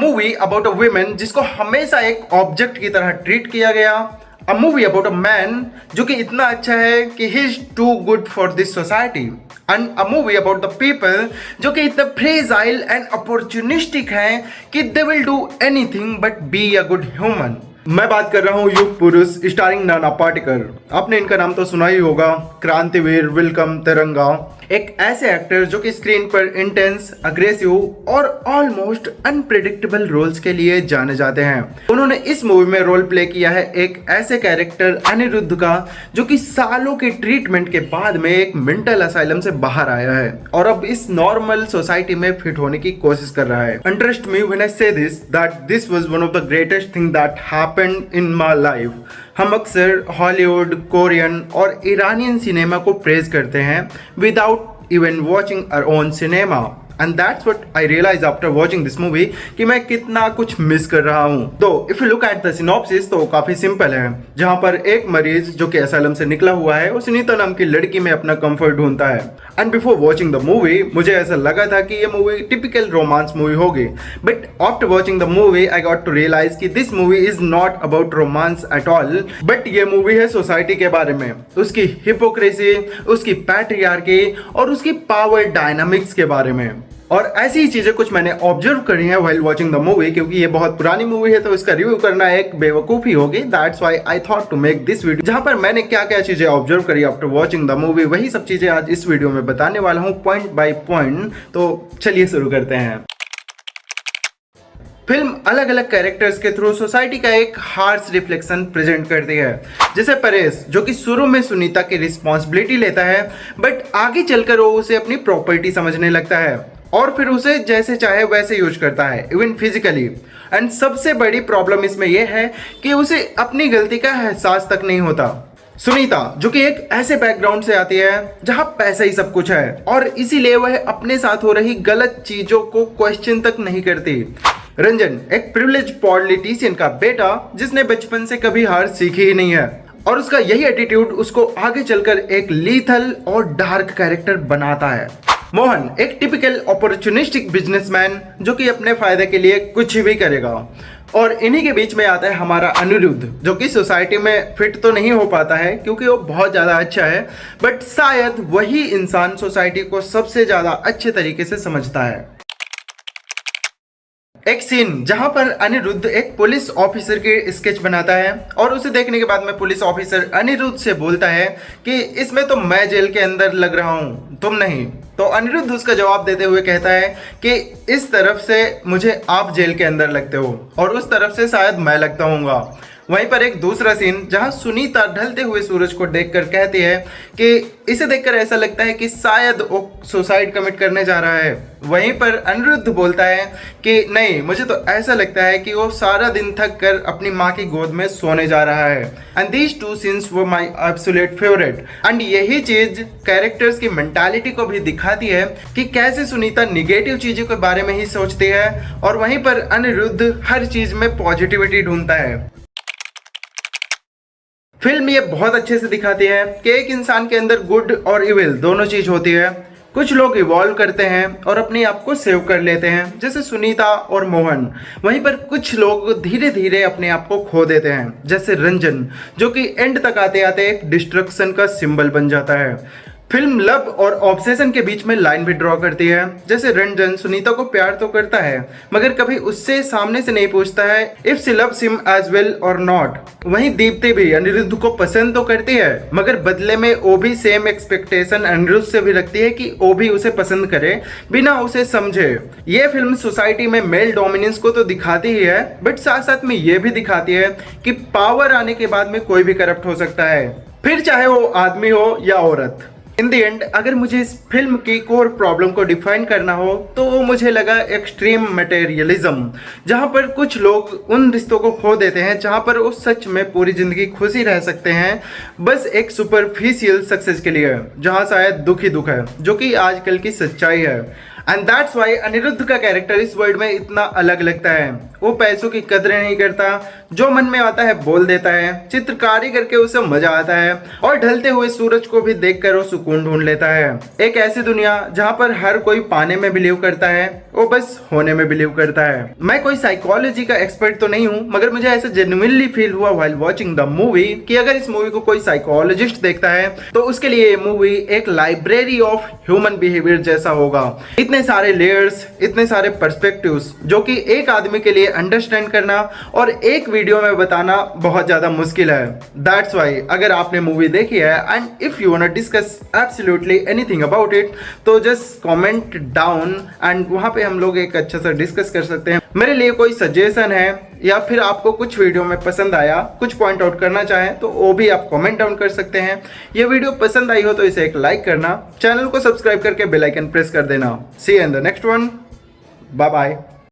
Movie about a women जिसको हमेशा एक ऑब्जेक्ट की तरह ट्रीट किया गया। A movie about a man जो कि इतना अच्छा है कि he is too good for this society. And a movie about the people जो कि इतने फ्रेजाइल एंड अपॉर्चुनिस्टिक हैं कि they will do anything but be a good human. मैं बात कर रहा हूँ युग पुरुष स्टारिंग नाना पाटेकर। आपने इनका नाम तो सुना ही होगा, क्रांतिवीर, वेलकम, तिरंगा। एक ऐसे एक्टर जो कि स्क्रीन पर इंटेंस, अग्रेसिव और ऑलमोस्ट अनप्रेडिक्टेबल रोल्स के लिए जाने जाते हैं। उन्होंने इस मूवी में रोल प्ले किया है एक ऐसे कैरेक्टर अनिरुद्ध का जो कि सालों के ट्रीटमेंट के बाद में एक मेंटल असाइलम से बाहर आया है और अब इस नॉर्मल सोसाइटी में फिट होने की कोशिश कर रहा है। अंडरस्ट मी when I say this was one of the greatest thing that happened in my life. हम अक्सर हॉलीवुड, कोरियन और ईरानियन सिनेमा को प्रेज करते हैं without even watching our own cinema, and that's what I realise after watching this movie कि मैं कितना कुछ मिस कर रहा हूँ। तो if you look at the synopsis तो काफी सिंपल है, जहाँ पर एक मरीज जो कि असाइलम से निकला हुआ है वो सुनीता नाम की लड़की में अपना कंफर्ट ढूंढता है। And before watching the movie मुझे ऐसा लगा था कि ये मूवी टिपिकल रोमांस मूवी होगी, but after watching the movie I got to realise कि this movie is not about romance at all, but ये मूवी है सोसाइटी के बारे में, उसकी हिपोक्रेसी, उसकी पैट्रियार्की और उसकी पावर डायनामिक्स के बारे में। और ऐसी ही चीजें कुछ मैंने ऑब्जर्व करी हैं व्हाइल वाचिंग द मूवी, क्योंकि ये बहुत पुरानी मूवी है तो इसका रिव्यू करना एक बेवकूफी होगी। That's why I thought to make this video, जहां पर मैंने क्या क्या चीजें ऑब्जर्व करी आफ्टर वाचिंग द मूवी, वही सब चीजें आज इस वीडियो में बताने वाला हूं पॉइंट बाय पॉइंट। तो चलिए शुरू करते हैं। फिल्म अलग अलग कैरेक्टर्स के थ्रू सोसाइटी का एक हार्श रिफ्लेक्शन प्रेजेंट करती है। जैसे परेश जो कि शुरू में सुनीता की रिस्पॉन्सिबिलिटी लेता है, बट आगे चलकर वो उसे अपनी प्रॉपर्टी समझने लगता है और फिर उसे जैसे चाहे वैसे यूज करता है, इवन फिजिकली। एंड सबसे बड़ी प्रॉब्लम इसमें यह है कि उसे अपनी गलती का एहसास तक नहीं होता। सुनीता जो कि एक ऐसे बैकग्राउंड से आती है जहां पैसा ही सब कुछ है और इसीलिए वह अपने साथ हो रही गलत चीजों को क्वेश्चन तक नहीं करती। रंजन एक प्रिविलेज पॉलिटिशियन का बेटा जिसने बचपन से कभी हार सीखी ही नहीं है और उसका यही एटीट्यूड उसको आगे चलकर एक लीथल और डार्क कैरेक्टर बनाता है। मोहन एक टिपिकल अपॉर्चुनिस्टिक बिजनेसमैन जो कि अपने फायदे के लिए कुछ भी करेगा। और इन्हीं के बीच में आता है हमारा अनिरुद्ध जो कि सोसाइटी में फिट तो नहीं हो पाता है क्योंकि वो बहुत ज़्यादा अच्छा है, बट शायद वही इंसान सोसाइटी को सबसे ज़्यादा अच्छे तरीके से समझता है। एक सीन जहां पर अनिरुद्ध एक पुलिस ऑफिसर के स्केच बनाता है और उसे देखने के बाद में पुलिस ऑफिसर अनिरुद्ध से बोलता है कि इसमें तो मैं जेल के अंदर लग रहा हूं, तुम नहीं। तो अनिरुद्ध उसका जवाब देते हुए कहता है कि इस तरफ से मुझे आप जेल के अंदर लगते हो और उस तरफ से शायद मैं लगता हूँगा। वहीं पर एक दूसरा सीन जहां सुनीता ढलते हुए सूरज को देखकर कहती है कि इसे देखकर ऐसा लगता है कि शायद वो सुसाइड कमिट करने जा रहा है। वहीं पर अनिरुद्ध बोलता है कि नहीं, मुझे तो ऐसा लगता है कि वो सारा दिन थक कर अपनी माँ की गोद में सोने जा रहा है। And these two scenes were my absolute favourite. And यही चीज कैरेक्टर्स की मेंटालिटी को भी दिखाती है कि कैसे सुनीता निगेटिव चीजों के बारे में ही सोचती है और वहीं पर अनिरुद्ध हर चीज में पॉजिटिविटी ढूंढता है। फिल्म ये बहुत अच्छे से दिखाती है कि एक इंसान के अंदर गुड और इविल दोनों चीज होती है। कुछ लोग इवॉल्व करते हैं और अपने आप को सेव कर लेते हैं जैसे सुनीता और मोहन, वहीं पर कुछ लोग धीरे धीरे अपने आप को खो देते हैं जैसे रंजन जो कि एंड तक आते आते एक डिस्ट्रक्शन का सिंबल बन जाता है। फिल्म लव और ऑब्सेशन के बीच में लाइन भी ड्रॉ करती है, जैसे रंजन सुनीता को प्यार तो करता है मगर कभी उससे सामने से नहीं पूछता है if she loves him as well और नॉट। वहीं दीप्ति भी अनिरुद्ध को पसंद तो करती है मगर बदले में वो भी सेम एक्सपेक्टेशन अनिरुद्ध से भी रखती है कि वो भी उसे पसंद करे बिना उसे समझे। ये फिल्म सोसाइटी में मेल डोमिनेंस को तो दिखाती ही है, बट साथ साथ में ये भी दिखाती है कि पावर आने के बाद में कोई भी करप्ट हो सकता है, फिर चाहे वो आदमी हो या औरत। इन द एंड अगर मुझे इस फिल्म की कोर प्रॉब्लम को डिफाइन करना हो तो वो मुझे लगा एक्सट्रीम मटेरियलिज्म, जहां पर कुछ लोग उन रिश्तों को खो देते हैं जहां पर वो सच में पूरी जिंदगी खुशी रह सकते हैं बस एक सुपरफिशियल सक्सेस के लिए, जहां शायद दुख ही दुख है जो कि आजकल की सच्चाई है। एंड दैट्स वाई अनिरुद्ध का कैरेक्टर इस वर्ल्ड में इतना अलग लगता है। वो पैसों की कदर नहीं करता, जो मन में आता है बोल देता है, चित्रकारी करके उसे मजा आता है और ढलते हुए सूरज को भी देखकर वो सुकून ढूंढ लेता है। एक ऐसी दुनिया जहाँ पर हर कोई पाने में बिलीव करता है, वो बस होने में बिलीव करता है। मैं कोई साइकोलॉजी का एक्सपर्ट तो नहीं हूँ, मगर मुझे ऐसा जेन्युइनली फील हुआ व्हाइल वॉचिंग द मूवी कि अगर इस मूवी को कोई साइकोलॉजिस्ट देखता है तो उसके लिए ये मूवी एक लाइब्रेरी ऑफ ह्यूमन बिहेवियर जैसा होगा। इतने सारे लेयर्स, इतने सारे पर्सपेक्टिव्स जो कि एक आदमी के लिए अंडरस्टैंड करना और एक वीडियो में बताना बहुत ज्यादा मुश्किल है। दैट्स वाई अगर आपने मूवी देखी है and if you want to discuss absolutely anything about it तो जस्ट कमेंट डाउन एंड वहां पे हम लोग एक अच्छा सा डिस्कस कर सकते हैं। मेरे लिए कोई सजेशन है या फिर आपको कुछ वीडियो में पसंद आया, कुछ पॉइंट आउट करना चाहें तो वो भी आप कमेंट डाउन कर सकते हैं। ये वीडियो पसंद आई हो तो इसे एक लाइक करना, चैनल को सब्सक्राइब करके बेल आइकन प्रेस कर देना। See you in the next one, bye bye.